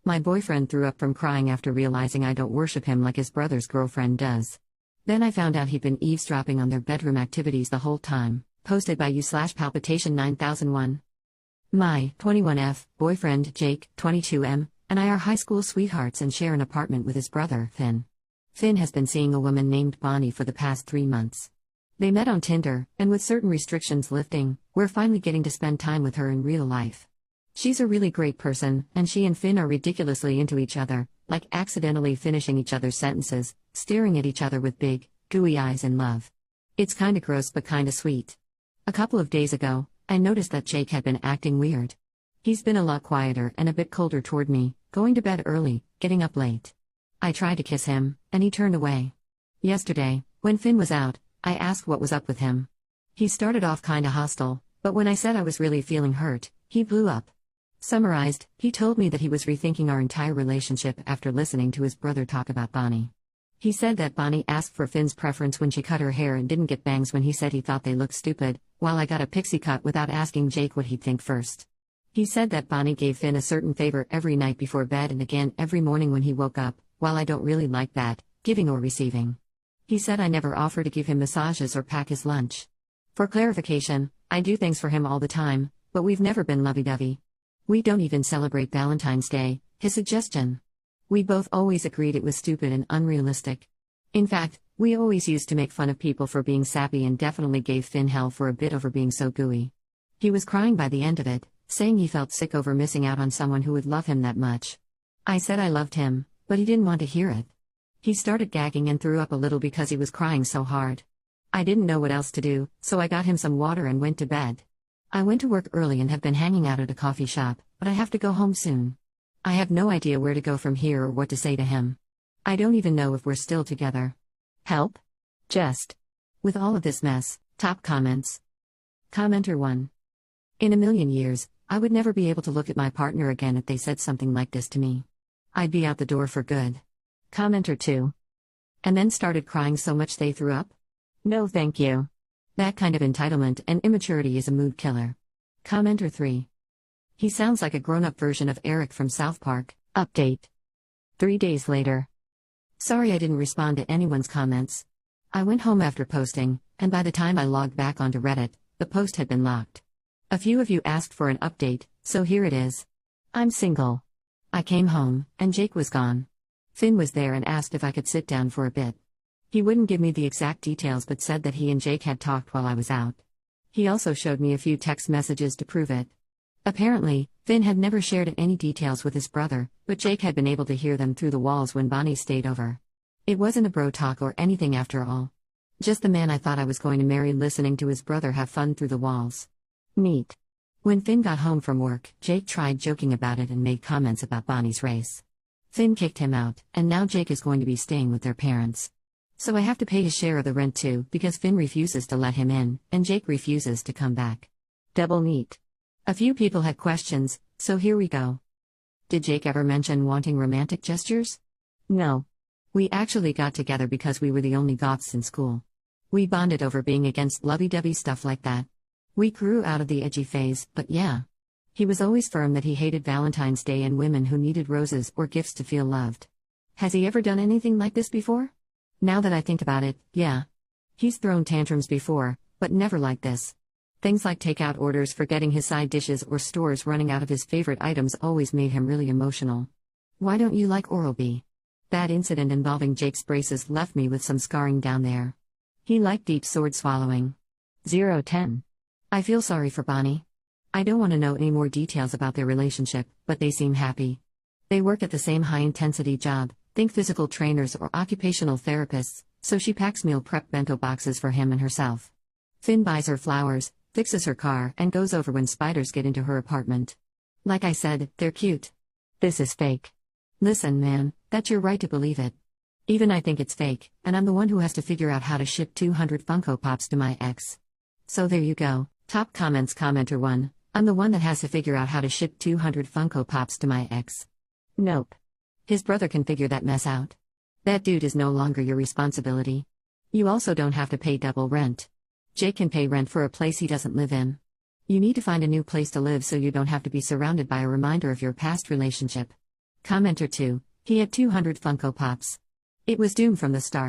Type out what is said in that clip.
My boyfriend threw up from crying after realizing I don't worship him like his brother's girlfriend does. Then I found out he'd been eavesdropping on their bedroom activities the whole time. Posted by you/palpitation 9001. My 21F boyfriend Jake, 22M, and I are high school sweethearts and share an apartment with his brother, Finn. Finn has been seeing a woman named Bonnie for the past 3 months. They met on Tinder, and with certain restrictions lifting, we're finally getting to spend time with her in real life. She's a really great person, and she and Finn are ridiculously into each other, like accidentally finishing each other's sentences, staring at each other with big, gooey eyes in love. It's kinda gross but kinda sweet. A couple of days ago, I noticed that Jake had been acting weird. He's been a lot quieter and a bit colder toward me, going to bed early, getting up late. I tried to kiss him, and he turned away. Yesterday, when Finn was out, I asked what was up with him. He started off kinda hostile, but when I said I was really feeling hurt, he blew up. Summarized, he told me that he was rethinking our entire relationship after listening to his brother talk about Bonnie. He said that Bonnie asked for Finn's preference when she cut her hair and didn't get bangs when he said he thought they looked stupid, while I got a pixie cut without asking Jake what he'd think first. He said that Bonnie gave Finn a certain favor every night before bed and again every morning when he woke up, while I don't really like that, giving or receiving. He said I never offer to give him massages or pack his lunch. For clarification, I do things for him all the time, but we've never been lovey-dovey. We don't even celebrate Valentine's Day, his suggestion. We both always agreed it was stupid and unrealistic. In fact, we always used to make fun of people for being sappy and definitely gave Finn hell for a bit over being so gooey. He was crying by the end of it, saying he felt sick over missing out on someone who would love him that much. I said I loved him, but he didn't want to hear it. He started gagging and threw up a little because he was crying so hard. I didn't know what else to do, so I got him some water and went to bed. I went to work early and have been hanging out at a coffee shop, but I have to go home soon. I have no idea where to go from here or what to say to him. I don't even know if we're still together. Help? Just. With all of this mess, top comments. Commenter 1. In a million years, I would never be able to look at my partner again if they said something like this to me. I'd be out the door for good. Commenter 2. And then started crying so much they threw up? No thank you. That kind of entitlement and immaturity is a mood killer. Commenter 3. He sounds like a grown-up version of Eric from South Park. Update. 3 days later. Sorry I didn't respond to anyone's comments. I went home after posting, and by the time I logged back onto Reddit, the post had been locked. A few of you asked for an update, so here it is. I'm single. I came home, and Jake was gone. Finn was there and asked if I could sit down for a bit. He wouldn't give me the exact details but said that he and Jake had talked while I was out. He also showed me a few text messages to prove it. Apparently, Finn had never shared any details with his brother, but Jake had been able to hear them through the walls when Bonnie stayed over. It wasn't a bro talk or anything after all. Just the man I thought I was going to marry listening to his brother have fun through the walls. Neat. When Finn got home from work, Jake tried joking about it and made comments about Bonnie's race. Finn kicked him out, and now Jake is going to be staying with their parents. So I have to pay his share of the rent too because Finn refuses to let him in, and Jake refuses to come back. Double neat. A few people had questions, so here we go. Did Jake ever mention wanting romantic gestures? No. We actually got together because we were the only goths in school. We bonded over being against lovey-dovey stuff like that. We grew out of the edgy phase, but yeah. He was always firm that he hated Valentine's Day and women who needed roses or gifts to feel loved. Has he ever done anything like this before? Now that I think about it, yeah. He's thrown tantrums before, but never like this. Things like takeout orders forgetting his side dishes or stores running out of his favorite items always made him really emotional. Why don't you like Oral-B? That incident involving Jake's braces left me with some scarring down there. He liked deep sword swallowing. 0-10. I feel sorry for Bonnie. I don't want to know any more details about their relationship, but they seem happy. They work at the same high-intensity job, think physical trainers or occupational therapists, so she packs meal prep bento boxes for him and herself. Finn buys her flowers, fixes her car, and goes over when spiders get into her apartment. Like I said, they're cute. This is fake. Listen, man, that's your right to believe it. Even I think it's fake, and I'm the one who has to figure out how to ship 200 Funko Pops to my ex. So there you go. Top comments. Commenter 1. I'm the one that has to figure out how to ship 200 Funko Pops to my ex. Nope. His brother can figure that mess out. That dude is no longer your responsibility. You also don't have to pay double rent. Jake can pay rent for a place he doesn't live in. You need to find a new place to live so you don't have to be surrounded by a reminder of your past relationship. Commenter 2. He had 200 Funko Pops. It was doomed from the start.